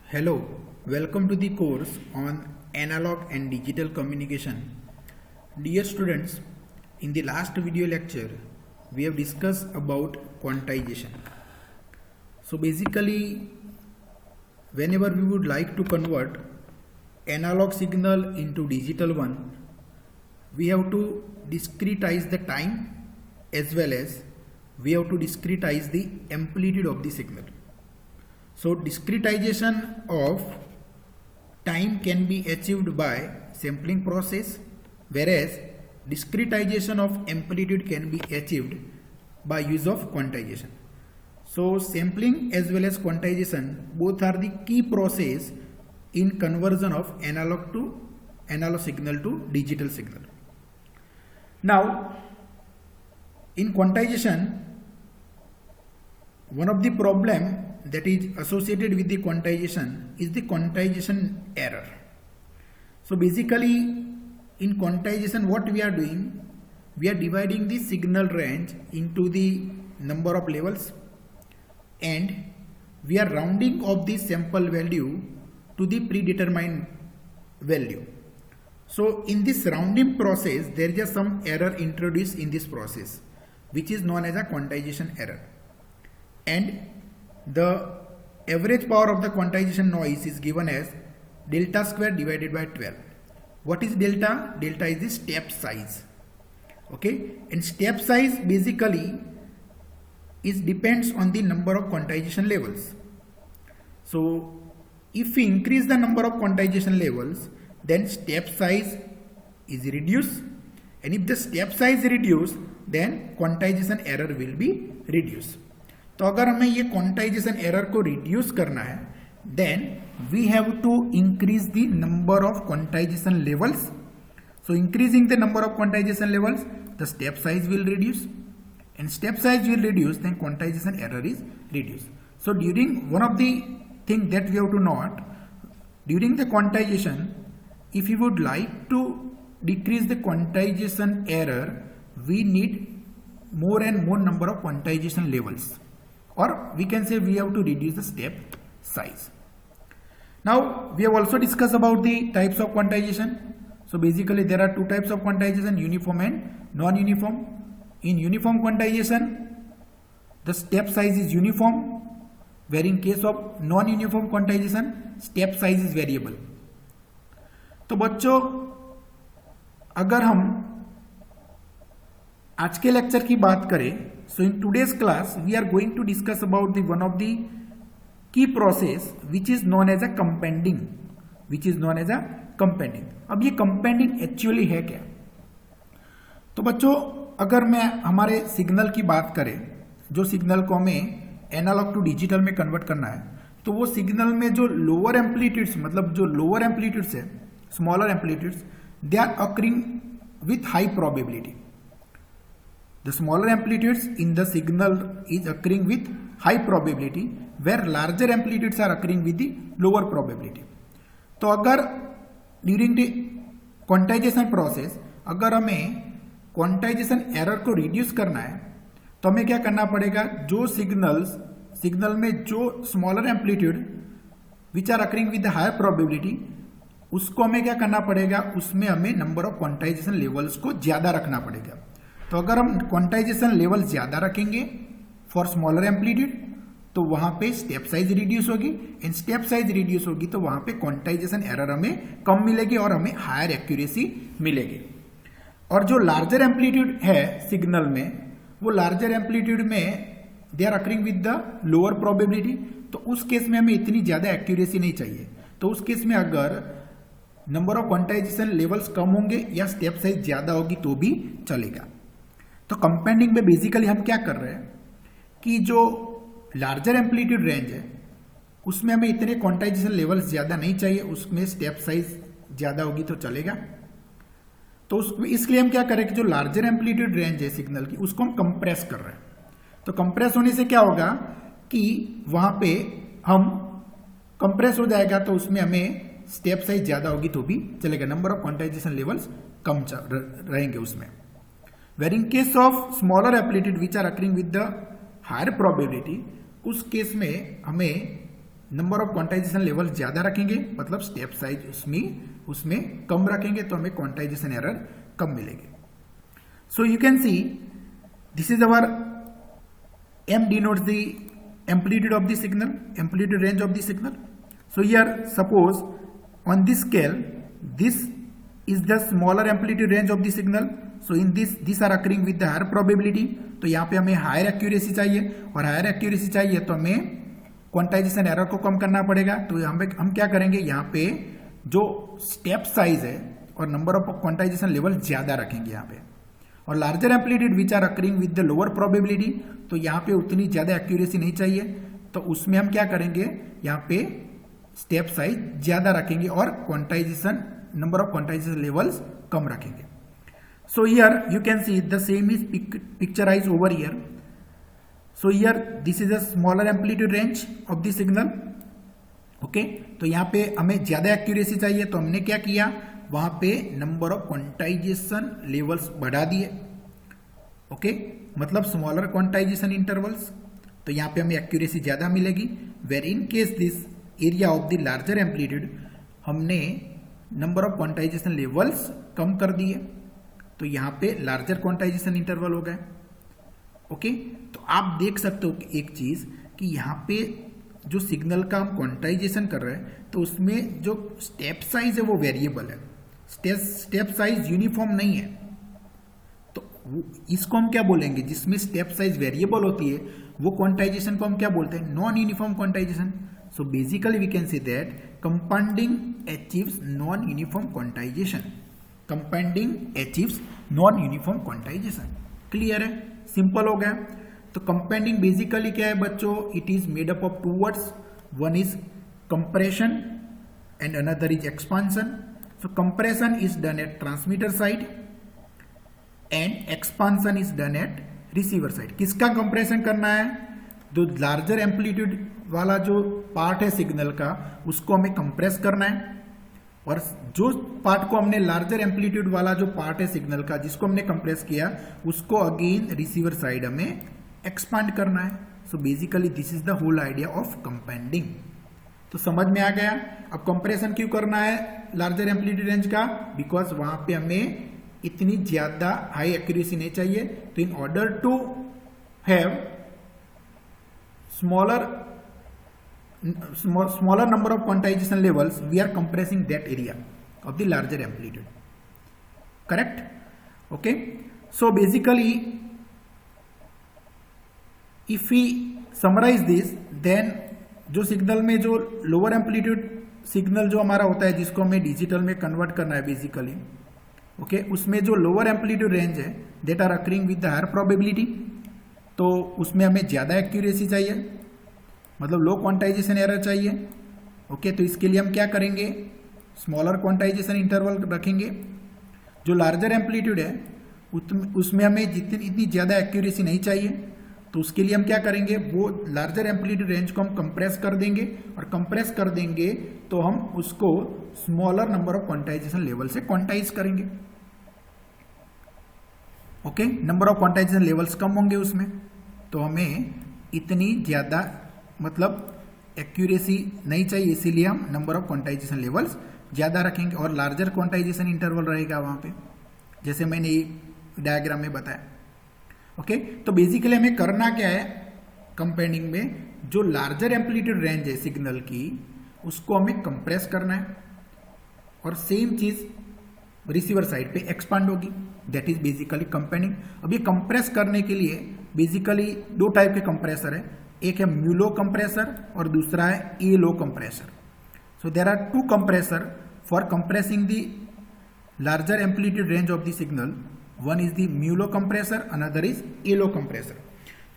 Hello, welcome to the course on analog and digital communication. Dear students, in the last video lecture, we have discussed about quantization. So basically, whenever we would like to convert analog signal into digital one, we have to discretize the time as well as we have to discretize the amplitude of the signal. So discretization of time can be achieved by sampling process, whereas discretization of amplitude can be achieved by use of quantization. So sampling as well as quantization both are the key process in conversion of analog signal to digital signal. Now in quantization, one of the problem that is associated with the quantization is the quantization error. So basically in quantization what we are doing, we are dividing the signal range into the number of levels and we are rounding off the sample value to the predetermined value. So in this rounding process there is some error introduced in this process which is known as a quantization error, and the average power of the quantization noise is given as delta square divided by 12. What is delta? Delta is the step size. Okay, and step size basically depends on the number of quantization levels. So if we increase the number of quantization levels, then step size is reduced, and if the step size is reduced, then quantization error will be reduced. तो अगर हमें ये quantization error को reduce करना है, then we have to increase the number of quantization levels. So increasing the number of quantization levels, the step size will reduce, and step size will reduce, then quantization error is reduce. So during one of the thing that we have to note, during the quantization, if you would like to decrease the quantization error, we need more and more number of quantization levels, or we can say we have to reduce the step size. Now we have also discussed about the types of quantization. So basically there are two types of quantization, uniform and non-uniform. In uniform quantization the step size is uniform, where in case of non-uniform quantization step size is variable. तो बच्चों अगर हम आज के lecture की बात करें, so in today's class we are going to discuss about the one of the key process which is known as a companding. अब ये कंपेंडिंग एक्चुअली है क्या? तो बच्चों अगर मैं हमारे सिग्नल की बात करें, जो सिग्नल को हमें एनालॉग टू डिजिटल में कन्वर्ट करना है, तो वो सिग्नल में जो लोअर एम्पलीट्यूड्स, मतलब जो लोअर एम्पलीट्यूड्स है, smaller amplitudes, they are occurring with high probability. The smaller amplitudes in the signal is occurring with high probability, where larger amplitudes are occurring with the lower probability. तो अगर during the quantization process अगर हमें quantization error को reduce करना है, तो हमें क्या करना पड़ेगा? जो सिग्नल में जो smaller amplitude which are occurring with the higher probability, उसको हमें क्या करना पड़ेगा? उसमें हमें नंबर ऑफ क्वांटाइजेशन लेवल्स को ज्यादा रखना पड़ेगा. तो अगर हम क्वांटाइजेशन लेवल ज्यादा रखेंगे फॉर स्मॉलर एम्पलीट्यूड, तो वहां पे स्टेप साइज रिड्यूस होगी, एंड स्टेप साइज रिड्यूस होगी तो वहां पे क्वांटाइजेशन एरर हमें कम मिलेगी और हमें हायर एक्यूरेसी मिलेगी. और जो लार्जर एम्पलीट्यूड है सिग्नल में, वो लार्जर एम्पलीट्यूड में they are occurring with the lower probability, तो उस केस में हमें इतनी ज्यादा एक्यूरेसी नहीं चाहिए. तो उस केस में अगर नंबर ऑफ क्वांटाइजेशन लेवल्स कम होंगे या स्टेप साइज ज्यादा होगी तो भी चलेगा. तो कंपेंडिंग में बेसिकली हम क्या कर रहे हैं कि जो लार्जर एम्पलीट्यूड रेंज है उसमें हमें इतने क्वांटाइजेशन लेवल्स ज्यादा नहीं चाहिए, उसमें स्टेप साइज ज्यादा होगी तो चलेगा. तो इसलिए हम क्या करें कि जो लार्जर एम्पलीट्यूड रेंज है सिग्नल की, उसको हम कंप्रेस कर रहे हैं. तो कंप्रेस होने से क्या होगा कि वहां पे हम कंप्रेस हो जाएगा, तो उसमें हमें स्टेप साइज ज्यादा होगी तो भी चलेगा, नंबर ऑफ क्वांटाइजेशन लेवल्स कम रहेंगे उसमें. Where in case of smaller amplitude which are occurring with the higher probability, उस केस में हमें नंबर ऑफ क्वांटाइजेशन लेवल ज्यादा रखेंगे मतलब स्टेप साइज उसमें कम रखेंगे तो हमें क्वांटाइजेशन एरर कम मिलेगी. So you can see this is our m denotes the amplitude of the signal, amplitude range of the signal. So here suppose on this scale this is the smaller amplitude range of the signal. So in this these are occurring with the higher probability. तो यहाँ पे हमें higher accuracy चाहिए और higher accuracy चाहिए तो हमें quantization error को कम करना पड़ेगा. तो हम क्या करेंगे, यहाँ पे जो स्टेप साइज है और नंबर ऑफ क्वांटाइजेशन लेवल ज्यादा रखेंगे यहाँ पे. और larger amplitude which are occurring with the lower probability, तो यहाँ पे उतनी ज्यादा एक्यूरेसी नहीं चाहिए तो उसमें हम क्या करेंगे, यहाँ पे स्टेप साइज ज्यादा रखेंगे और quantization number of quantization levels कम रखेंगे. So here you can see the same is picturize over here. So here this is a smaller amplitude range of the signal. Okay, तो यहाँ पे हमें ज्यादा एक्यूरेसी चाहिए तो हमने क्या किया, वहां पे नंबर ऑफ क्वांटाइजेशन लेवल्स बढ़ा दिए. ओके, मतलब स्मॉलर क्वांटाइजेशन इंटरवल्स, तो यहाँ पे हमें एक्यूरेसी ज्यादा मिलेगी. Where in case this area of the larger amplitude हमने नंबर ऑफ क्वांटाइजेशन लेवल्स कम कर दिए तो यहाँ पे लार्जर क्वांटाइजेशन इंटरवल हो गए. ओके, तो आप देख सकते हो कि एक चीज कि यहाँ पे जो सिग्नल का हम क्वांटाइजेशन कर रहे हैं तो उसमें जो स्टेप साइज है वो वेरिएबल है. स्टेप साइज यूनिफॉर्म नहीं है. तो इसको हम क्या बोलेंगे, जिसमें स्टेप साइज वेरिएबल होती है वो क्वांटाइजेशन को हम क्या बोलते हैं, non uniform quantization. So basically we can say that companding achieves non uniform quantization. Companding achieves non uniform quantization. Clear है, सिंपल हो गया. तो कंपाउंडिंग बेसिकली क्या है बच्चों, it is made up of two words. One is compression and another is expansion. So compression is done at transmitter side and expansion is done at receiver side. किसका compression करना है, जो larger amplitude वाला जो part है signal का उसको हमें कंप्रेस करना है और जो पार्ट को हमने लार्जर एम्पलीट्यूड वाला जो पार्ट है सिग्नल का जिसको हमने कंप्रेस किया उसको अगेन रिसीवर साइड हमें एक्सपांड करना है. So basically this is the whole idea of companding. तो समझ में आ गया. अब कंप्रेशन क्यों करना है लार्जर एम्पलीट्यूड रेंज का, बिकॉज वहां पे हमें इतनी ज्यादा हाई एक्यूरेसी नहीं चाहिए. तो in order to have smaller number of quantization levels we are compressing that area of the larger amplitude. Correct. Okay, so basically if we summarise this then जो सिग्नल में जो लोअर एम्पलीट्यूड सिग्नल जो हमारा होता है जिसको हमें digital में कन्वर्ट करना है बेसिकली, ओके, उसमें जो लोअर एम्पलीट्यूड रेंज है that are occurring with the higher probability, तो उसमें हमें ज्यादा एक्यूरेसी चाहिए मतलब लो क्वांटाइजेशन एरर चाहिए. ओके, तो इसके लिए हम क्या करेंगे, स्मॉलर क्वांटाइजेशन इंटरवल रखेंगे. जो लार्जर एम्पलीट्यूड है उसमें हमें इतनी ज्यादा एक्यूरेसी नहीं चाहिए तो उसके लिए हम क्या करेंगे, वो लार्जर एम्पलीट्यूड रेंज को हम कंप्रेस कर देंगे और कंप्रेस कर देंगे तो हम उसको smaller number of quantization level से क्वांटाइज करेंगे. Okay, number of quantization levels कम होंगे उसमें तो हमें इतनी ज्यादा मतलब एक्यूरेसी नहीं चाहिए, इसीलिए हम नंबर ऑफ क्वांटाइजेशन लेवल्स ज्यादा रखेंगे और लार्जर क्वांटाइजेशन इंटरवल रहेगा वहां पे जैसे मैंने डायग्राम में बताया. ओके, तो बेसिकली हमें करना क्या है कंपाउंडिंग में, जो लार्जर एम्पलीट्यूड रेंज है सिग्नल की उसको हमें कंप्रेस करना है और सेम चीज रिसीवर साइड पे एक्सपांड होगी. That is basically compounding. अब ये कंप्रेस करने के लिए बेसिकली दो टाइप के कंप्रेसर है, एक है म्यूलो कंप्रेसर और दूसरा है A law compressor. So there are two compressor for compressing the larger amplitude range of the signal. One is the Mueller compressor, another is Elo compressor.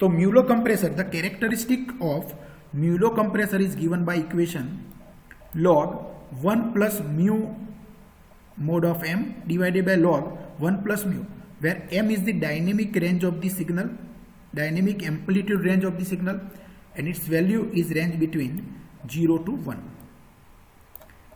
So Mueller compressor, the characteristic of Mueller compressor is given by equation log 1 plus mu mod of m divided by log 1 plus mu, where m is the dynamic range of the signal, dynamic amplitude range of the signal, and its value is range between 0 to 1.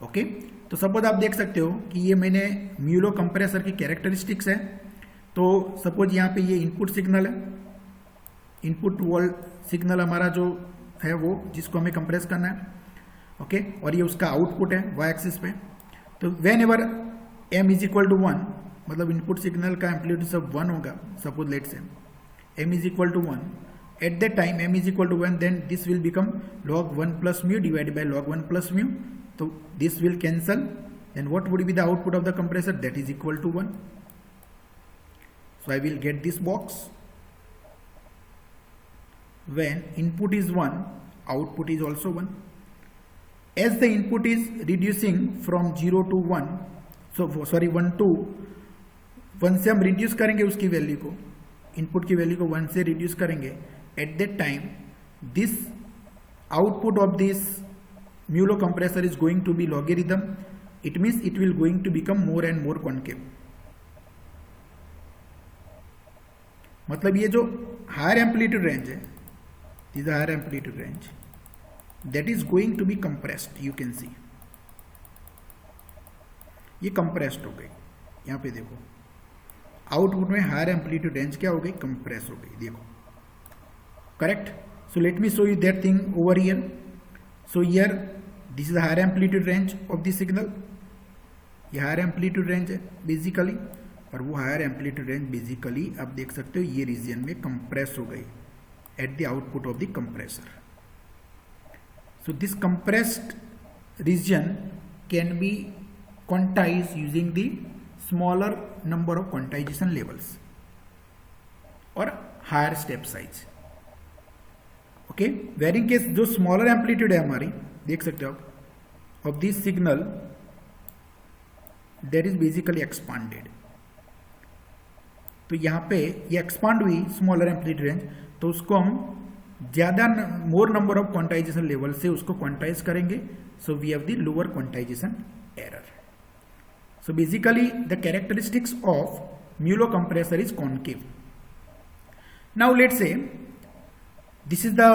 Okay, तो suppose आप देख सकते हो कि ये मैंने म्यूलो compressor की characteristics है. तो सपोज यहाँ पे ये इनपुट सिग्नल है, इनपुट वोल्ट सिग्नल हमारा जो है वो जिसको हमें कंप्रेस करना है. ओके, और ये उसका आउटपुट है वाई एक्सिस पे। तो whenever M is equal to 1, मतलब इनपुट सिग्नल का एम्पलीट्यूड सब 1 होगा, suppose let say M is equal to 1, at that time M is equal to 1, then this will become log 1 plus mu divided by log 1 plus mu, तो this will cancel, then what would be the output of the compressor, that is equal to 1. So I will get this box. When input is 1, output is also 1. As the input is reducing from 0 to 1, so sorry 1 to 1 से हम reduce करेंगे उसकी value को, input की value को 1 से reduce करेंगे, at that time this output of this Mulo compressor is going to be logarithm. It means it will going to become more and more concave. मतलब ये जो हायर एम्पलीट्यूड रेंज है, this higher amplitude range, that is going to be compressed. You can see ये compressed हो गई. यहाँ पे देखो आउटपुट में हायर एम्पलीट्यूड रेंज क्या हो गई, कंप्रेस हो गई. देखो correct. So let me show you that thing over here. So here this is higher amplitude range of the signal. ये हायर एम्पलीट्यूड रेंज है बेसिकली, और वो हायर एम्पलीट्यूड रेंज बेसिकली आप देख सकते हो ये रीजन में कंप्रेस हो गई at the output of the compressor. So this compressed region can be quantize using the smaller number of quantization levels और हायर स्टेप साइज. ओके, वेरिंग केस जो स्मॉलर एम्पलीट्यूड है हमारी, देख सकते हो आप, of this signal that is basically expanded. तो यहाँ पे ये एक्सपांड हुई स्मॉलर एम्पलीट्यूड रेंज, तो उसको हम ज्यादा more number of quantization level से उसको क्वांटाइज करेंगे. So we have the lower quantization error. So basically the characteristics of mu law compressor is concave. Now let's say this is the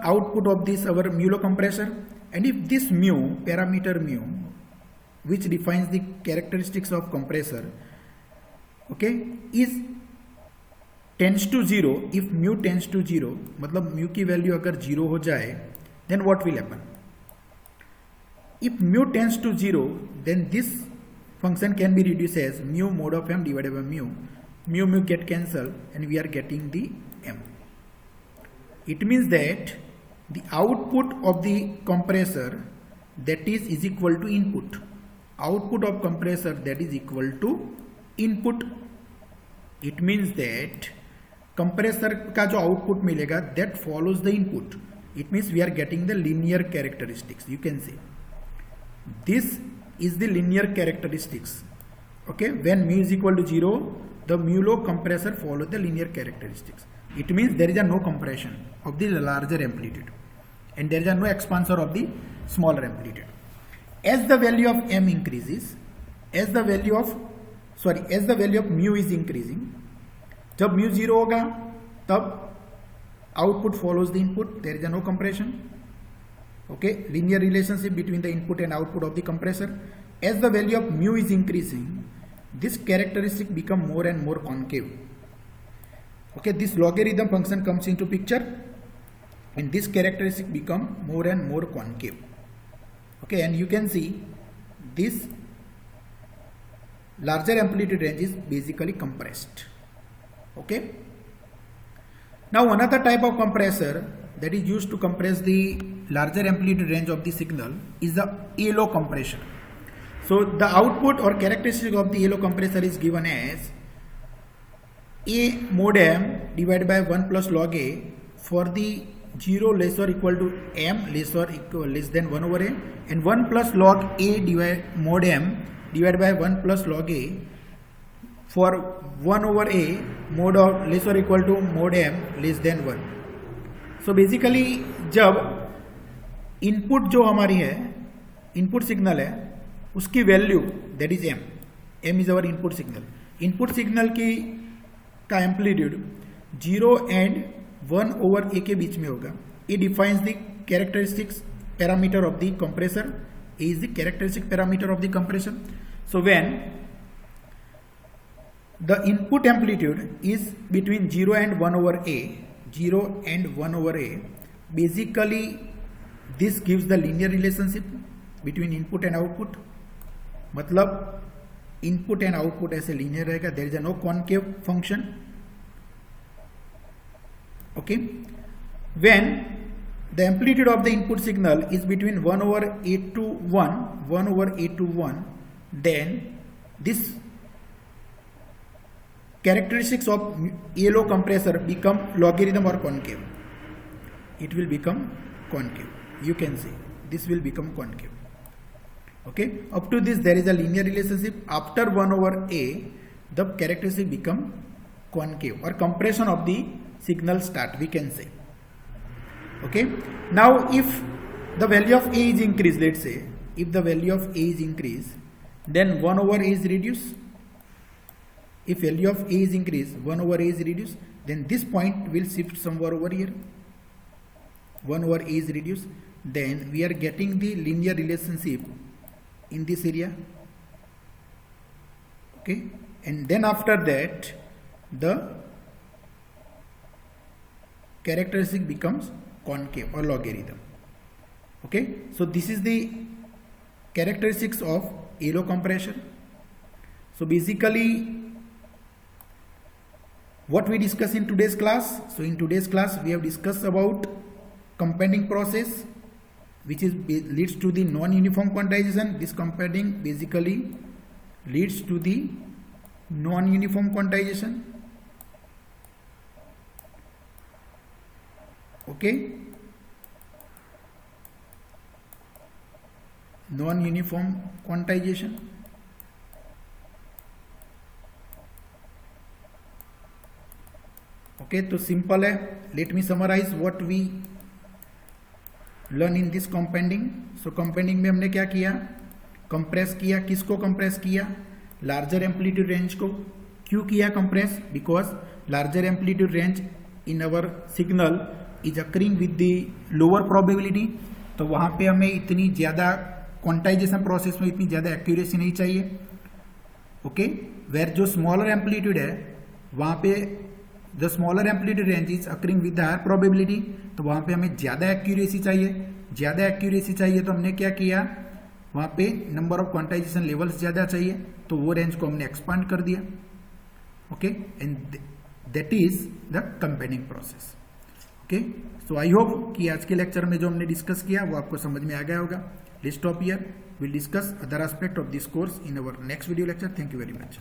output of this our Mulo compressor, and if this mu parameter mu which defines the characteristics of compressor, okay, is tends to 0, if mu tends to 0, मतलब mu की value अगर 0 हो जाए, then what will happen? If mu tends to 0, then this function can be reduced as mu mod of m divided by mu get cancelled, and we are getting the m. It means that the output of the compressor that is equal to input. Output of compressor that is equal to input. It means that compressor का जो output मिलेगा that follows the input. It means we are getting the linear characteristics. You can say this is the linear characteristics. Okay, when mu is equal to 0, the Mulo compressor follows the linear characteristics. It means there is a no compression of the larger amplitude, and there is a no expansor of the smaller amplitude. As the value of m increases, as the value of mu is increasing, जब mu 0 होगा तब output follows the input, there is a no compression. Okay, linear relationship between the input and output of the compressor. As the value of mu is increasing, this characteristic become more and more concave. Okay, this logarithm function comes into picture, and this characteristic become more and more concave. Okay, and you can see this larger amplitude range is basically compressed. Okay, now another type of compressor that is used to compress the larger amplitude range of the signal is the ALO compression. So the output or characteristic of the ALO compressor is given as A mod m divided by 1 plus log a for the 0 less or equal to m less than 1 over a, and 1 plus log a mod m divided by 1 plus log a for 1 over a mod of less or equal to mod m less than 1. So basically जब input जो हमारी है, input signal है, उसकी value that is m is our input signal. Input signal की का amplitude 0 and 1 over a के बीच में होगा. ये defines the characteristics parameter of the compressor. A is the characteristic parameter of the compression. So when the input amplitude is between 0 and 1 over a, 0 and 1 over a, basically this gives the linear relationship between input and output, मतलब input and output ऐसे linear रहेगा, there is no concave function. Okay, when the amplitude of the input signal is between 1 over a to 1, then this characteristics of ELO compressor become logarithm or concave. It will become concave. You can see this will become concave. Okay, up to this there is a linear relationship. After 1 over a, the characteristic become concave, or compression of the signal start, we can say. Okay, now if the value of a is increased, let's say if the value of a is increased, then 1 over a is reduced. If value of a is increased, 1 over a is reduced, then this point will shift somewhere over here. 1 over a is reduced, then we are getting the linear relationship in this area. Okay, and then after that the characteristic becomes concave or logarithm. Okay, so this is the characteristics of ELO compression. So basically what we discuss in today's class, so in today's class we have discussed about compounding process, which is leads to the non-uniform quantization. This compounding basically leads to the non-uniform quantization. Okay, non-uniform quantization. Okay, तो simple है. Let me summarise what we learn in this companding. So companding में हमने क्या किया, compress किया. किसको compress किया? Larger amplitude range को. क्यों किया compress? Because larger amplitude range in our signal is occurring with the lower probability. तो वहां पे हमें इतनी ज्यादा क्वांटाइजेशन प्रोसेस में इतनी ज्यादा एक्यूरेसी नहीं चाहिए. ओके, वेर जो स्मॉलर एम्पलीट्यूड है वहां पे the smaller amplitude range is occurring with the higher probability, तो वहां पे हमें ज्यादा एक्यूरेसी चाहिए. ज्यादा एक्यूरेसी चाहिए तो हमने क्या किया, वहां पे नंबर ऑफ क्वांटाइजेशन लेवल्स ज्यादा चाहिए, तो वो रेंज को हमने एक्सपांड कर दिया. Okay, and that is the compounding process. Okay, so I hope कि आज के लेक्चर में जो हमने डिस्कस किया वो आपको समझ में आ गया होगा. Let's stop here. Will discuss other aspect of this course in our next video lecture. Thank you very much.